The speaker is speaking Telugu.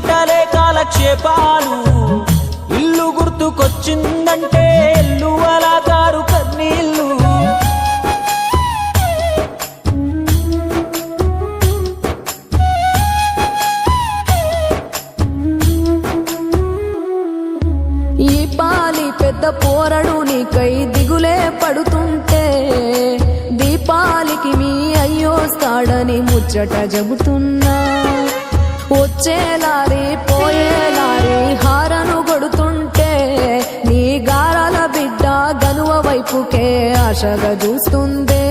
ముచ్చటలే కాలక్షేపాలు ఇల్లు గుర్తుకొచ్చిందంటే ఎల్లు అలా కారు కన్నీళ్ళు ఈ పాలి పెద్ద పోరడు నీకై దిగులే పడుతుంటే దీపాలికి మీ అయ్యోస్తాడని ముచ్చట చెబుతున్నా వచ్చేలారి పోయేలారి హారను కొడుతుంటే నీ గారాల బిడ్డ గనువ వైపుకే ఆశగా చూస్తుందే